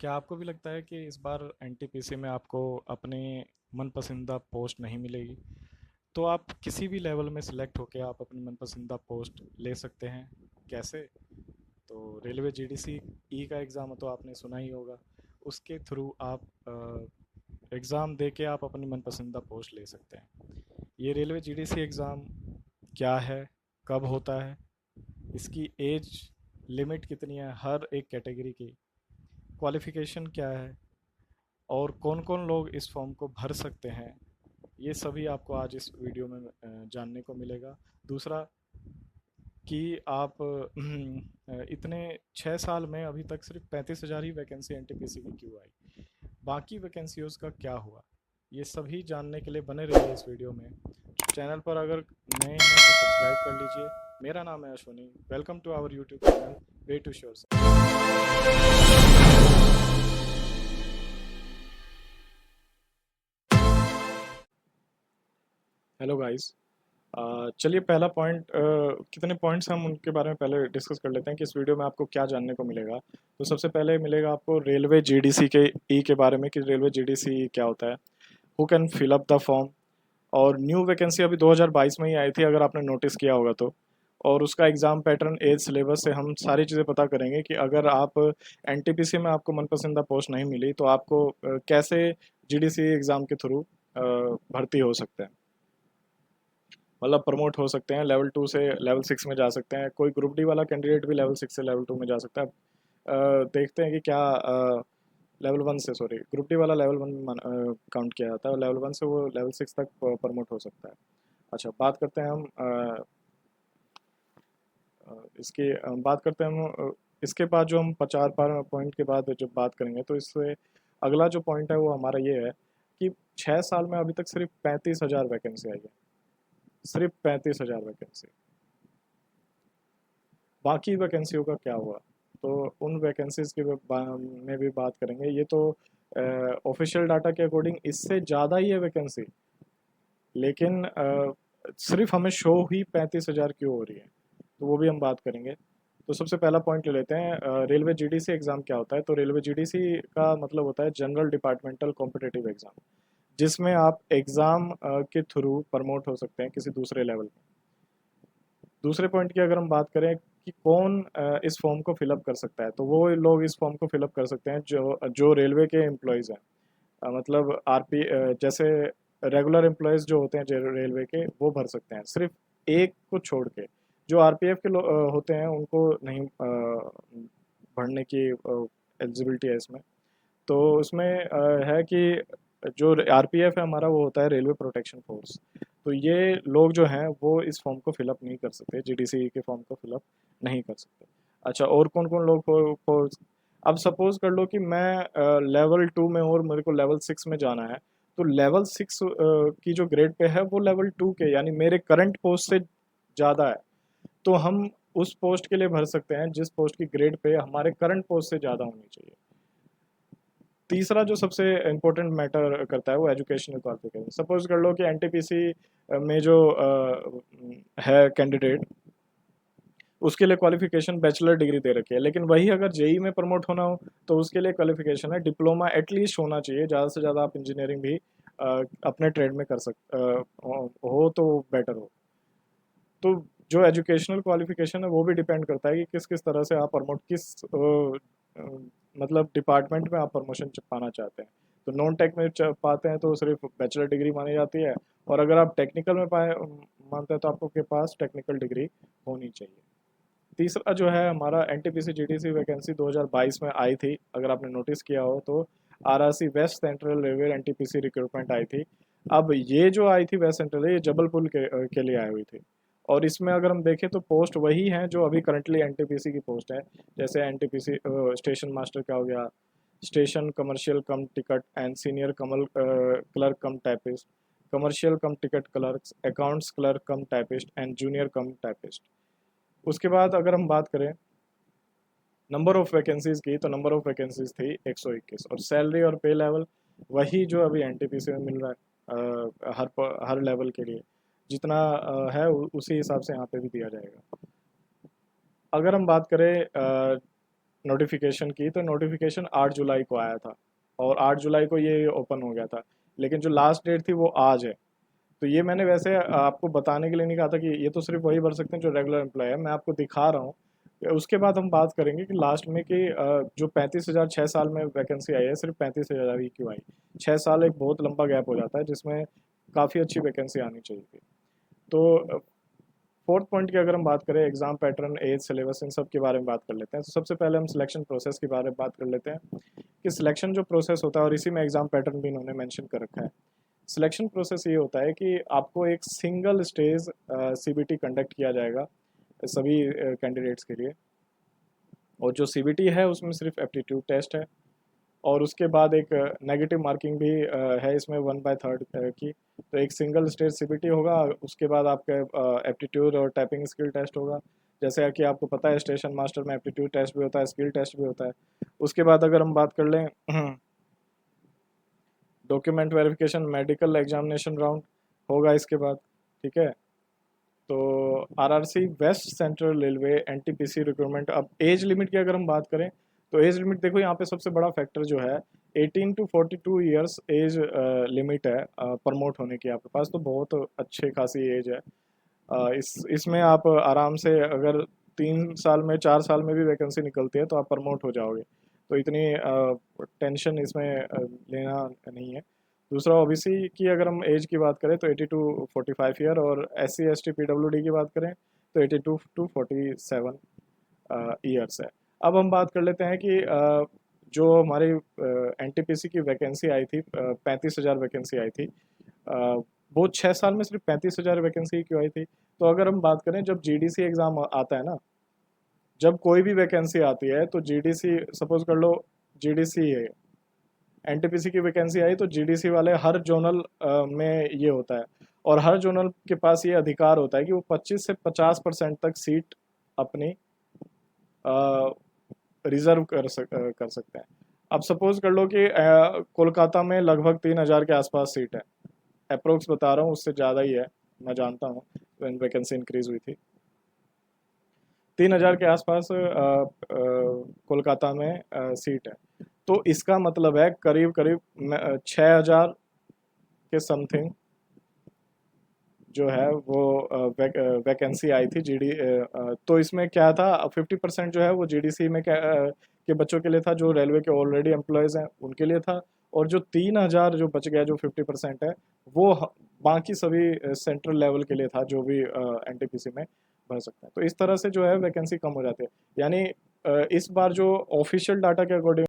क्या आपको भी लगता है कि इस बार एनटीपीसी में आपको अपने मन पसंदीदा पोस्ट नहीं मिलेगी? तो आप किसी भी लेवल में सिलेक्ट होकर आप अपनी मन पसंदीदा पोस्ट ले सकते हैं। कैसे? तो रेलवे जीडीसी ई का एग्ज़ाम तो आपने सुना ही होगा। उसके थ्रू आप एग्ज़ाम दे के आप अपनी मन पसंदीदा पोस्ट ले सकते हैं। ये रेलवे जीडीसी एग्ज़ाम क्या है, कब होता है, इसकी एज लिमिट कितनी है हर एक कैटेगरी की, क्वालिफ़िकेशन क्या है और कौन कौन लोग इस फॉर्म को भर सकते हैं, ये सभी आपको आज इस वीडियो में जानने को मिलेगा। दूसरा कि आप इतने 6 साल में अभी तक सिर्फ 35,000 ही वैकेंसी एनटीपीसी की क्यों आई, बाकी वैकेंसीज का क्या हुआ, ये सभी जानने के लिए बने रहिए इस वीडियो में। चैनल पर अगर नए हैं तो सब्सक्राइब कर लीजिए। मेरा नाम है Ashwani. Welcome to our YouTube channel way to sure. Hello guys. चलिए पहला पॉइंट, कितने पॉइंट्स हम उनके बारे में पहले डिस्कस कर लेते हैं कि इस वीडियो में आपको क्या जानने को मिलेगा। तो सबसे पहले मिलेगा आपको रेलवे जीडीसी के ई के बारे में कि रेलवे जीडीसी क्या होता है, who can fill up the form. और न्यू वैकेंसी अभी 2022 में ही आई थी अगर आपने नोटिस किया होगा तो। और उसका एग्ज़ाम पैटर्न, एज, सिलेबस से हम सारी चीज़ें पता करेंगे कि अगर आप एनटीपीसी में आपको मनपसंदा पोस्ट नहीं मिली तो आपको कैसे जीडीसी एग्ज़ाम के थ्रू भर्ती हो सकते हैं, मतलब प्रमोट हो सकते हैं, लेवल 2 से लेवल 6 में जा सकते हैं। कोई ग्रुप डी वाला कैंडिडेट भी लेवल 6 से लेवल 2 में जा सकता है। देखते हैं कि क्या लेवल 1 से, सॉरी, ग्रुप डी वाला लेवल 1 में काउंट किया जाता है और लेवल 1 से वो लेवल 6 तक प्रमोट हो सकता है। अच्छा, बात करते हैं हम इसकी बात करते हैं हम इसके बाद जो हम 50 पॉइंट के बाद जब बात करेंगे तो इससे अगला जो पॉइंट है वो हमारा ये है कि 6 साल में अभी तक सिर्फ 35,000 वैकेंसी आई है, सिर्फ 35,000 वैकेंसी। बाकी वैकेंसियों का क्या हुआ, तो उन वैकेंसीज के में भी बात करेंगे। ये तो ऑफिशियल डाटा के अकॉर्डिंग इससे ज़्यादा ही है वैकेंसी, लेकिन सिर्फ हमें शो ही 35,000 क्यों हो रही है, तो वो भी हम बात करेंगे। तो सबसे पहला पॉइंट ले लेते हैं, रेलवे जीडीसी एग्ज़ाम क्या होता है। तो रेलवे जीडीसी का मतलब होता है जनरल डिपार्टमेंटल कॉम्पिटिटिव एग्ज़ाम, जिसमें आप एग्ज़ाम के थ्रू प्रमोट हो सकते हैं किसी दूसरे लेवल में। दूसरे पॉइंट की अगर हम बात करें कि कौन इस फॉर्म को फिलअप कर सकता है, तो वो लोग इस फॉर्म को फिलअप कर सकते हैं जो जो रेलवे के एम्प्लॉयज़ हैं। मतलब जैसे रेगुलर एम्प्लॉयज़ जो होते हैं रेलवे के, वो भर सकते हैं, सिर्फ एक को छोड़ के। जो आरपीएफ के होते हैं उनको नहीं भरने की एलिजिबिलिटी है इसमें। तो उसमें है कि जो आरपीएफ है हमारा, वो होता है रेलवे प्रोटेक्शन फोर्स। तो ये लोग जो हैं वो इस फॉर्म को फिलअप नहीं कर सकते, जीडीसी के फॉर्म को फिलअप नहीं कर सकते। अच्छा, और कौन कौन लोग अब सपोज कर लो कि मैं लेवल 2 में हूँ और मेरे को लेवल 6 में जाना है। तो लेवल 6 की जो ग्रेड पे है वो लेवल 2 के, यानी मेरे करंट पोस्ट से ज़्यादा है। तो हम उस पोस्ट के लिए भर सकते हैं जिस पोस्ट की ग्रेड पे हमारे करंट पोस्ट से ज़्यादा होनी चाहिए। तीसरा जो सबसे इम्पोर्टेंट मैटर करता है वो एजुकेशनल क्वालिफिकेशन। सपोज कर लो कि एनटीपीसी में जो है कैंडिडेट, उसके लिए क्वालिफिकेशन बैचलर डिग्री दे रखी है, लेकिन वही अगर जेई में प्रमोट होना हो तो उसके लिए क्वालिफिकेशन है डिप्लोमा एटलीस्ट होना चाहिए। ज़्यादा से ज़्यादा आप इंजीनियरिंग भी अपने ट्रेड में कर हो तो बेटर हो। तो जो एजुकेशनल क्वालिफिकेशन है वो भी डिपेंड करता है कि किस किस तरह से आप प्रमोट मतलब डिपार्टमेंट में आप प्रमोशन पाना चाहते हैं। तो नॉन टेक में पाते हैं तो सिर्फ बैचलर डिग्री मानी जाती है, और अगर आप टेक्निकल में पाए मानते हैं तो आपके पास टेक्निकल डिग्री होनी चाहिए। तीसरा जो है हमारा एनटीपीसी जीडीसी वैकेंसी 2022 में आई थी, अगर आपने नोटिस किया हो तो। RRC waste central railway NTPC recruitment आई थी। अब ये जो आई थी वेस्ट सेंट्रल, ये जबलपुर के लिए आई हुई थी। और इसमें अगर हम देखें तो पोस्ट वही हैं जो अभी करंटली एनटीपीसी की पोस्ट है। जैसे एनटीपीसी स्टेशन मास्टर का हो गया, station commercial come ticket and senior Kamal clerk come typist, commercial come ticket clerks, accounts clerk come typist and junior come typist. उसके बाद अगर हम बात करें नंबर ऑफ वैकेंसीज की, तो नंबर ऑफ वैकेंसीज थी 121, और सैलरी और पे लेवल वही जो अभी एनटीपीसी में मिल रहा है हर लेवल के लिए जितना है उसी हिसाब से यहाँ पे भी दिया जाएगा। अगर हम बात करें नोटिफिकेशन की, तो नोटिफिकेशन 8 जुलाई को आया था और 8 जुलाई को ये ओपन हो गया था, लेकिन जो लास्ट डेट थी वो आज है। तो ये मैंने वैसे आपको बताने के लिए नहीं कहा था कि ये तो सिर्फ वही भर सकते हैं जो रेगुलर एम्प्लॉय है, मैं आपको दिखा रहा हूँ। उसके बाद हम बात करेंगे कि लास्ट में कि जो 35,000 6 साल में वैकेंसी आई है, सिर्फ 35,000 ही क्यों आई। 6 साल एक बहुत लंबा गैप हो जाता है जिसमें काफ़ी अच्छी वैकेंसी आनी चाहिए थी। तो फोर्थ पॉइंट की अगर हम बात करें, एग्जाम पैटर्न, एज, सिलेबस, इन सब के बारे में बात कर लेते हैं। तो सबसे पहले हम सिलेक्शन प्रोसेस के बारे में बात कर लेते हैं कि सिलेक्शन जो प्रोसेस होता है, और इसी में एग्जाम पैटर्न भी इन्होंने मेंशन कर रखा है। सिलेक्शन प्रोसेस ये होता है कि आपको एक सिंगल स्टेज सीबीटी कंडक्ट किया जाएगा सभी कैंडिडेट्स के लिए, और जो सीबीटी है उसमें सिर्फ एप्टीट्यूड टेस्ट है, और उसके बाद एक नेगेटिव मार्किंग भी है इसमें 1/3 की। तो एक सिंगल स्टेज सीबीटी होगा, उसके बाद आपका एप्टीट्यूड और टाइपिंग स्किल टेस्ट होगा। जैसे कि आपको पता है स्टेशन मास्टर में एप्टीट्यूड टेस्ट भी होता है, स्किल टेस्ट भी होता है। उसके बाद अगर हम बात कर लें document verification, medical examination round होगा इसके बाद, ठीक है। तो RRC, waste central railway, NTPC recruitment. अब एज लिमिट की अगर हम बात करें, तो एज लिमिट देखो यहाँ पे सबसे बड़ा फैक्टर जो है 18 टू 42 ईयर्स एज लिमिट है प्रमोट होने की आपके पास, तो बहुत अच्छे खासी एज है। इसमें आप आराम से अगर 3 साल में 4 साल में भी वैकेंसी निकलती है तो आप प्रमोट हो जाओगे, तो इतनी टेंशन इसमें लेना नहीं है। दूसरा, ओबीसी की अगर हम एज की बात करें तो 80 टू 45 ईयर, और एससी एसटी पीडब्ल्यूडी की बात करें तो 82 टू 47 ईयर्स है। अब हम बात कर लेते हैं कि जो हमारी एनटीपीसी की वैकेंसी आई थी, 35,000 वैकेंसी आई थी, वो 6 साल में सिर्फ 35,000 वैकेंसी क्यों आई थी। तो अगर हम बात करें, जब जीडीसी एग्ज़ाम आता है ना, जब कोई भी वैकेंसी आती है तो जीडीसी, सपोज कर लो जीडीसी है, एनटीपीसी की वैकेंसी आई तो जीडीसी वाले हर जोनल में ये होता है, और हर जोनल के पास ये अधिकार होता है कि वो 25 से 50% तक सीट अपनी रिजर्व कर सकते हैं। अब सपोज कर लो कि कोलकाता में लगभग 3,000 के आसपास सीट है, अप्रोक्स बता रहा हूँ, उससे ज़्यादा ही है, मैं जानता हूँ वैकेंसी इंक्रीज हुई थी। 3,000 के आसपास कोलकाता में सीट है, तो इसका मतलब है करीब करीब 6,000 के समथिंग जो है वो वैकेंसी आई थी जीडी। तो इसमें क्या था, 50% जो है वो जीडीसी में के बच्चों के लिए था, जो रेलवे के ऑलरेडी एम्प्लॉयज़ हैं उनके लिए था, और जो 3,000 जो बच गया, जो 50% है, वो बाकी सभी सेंट्रल लेवल के लिए था, जो भी एनटीपीसी में भर सकते हैं। तो इस तरह से जो है वैकेंसी कम हो जाती है। यानी इस बार जो ऑफिशियल डाटा के अकॉर्डिंग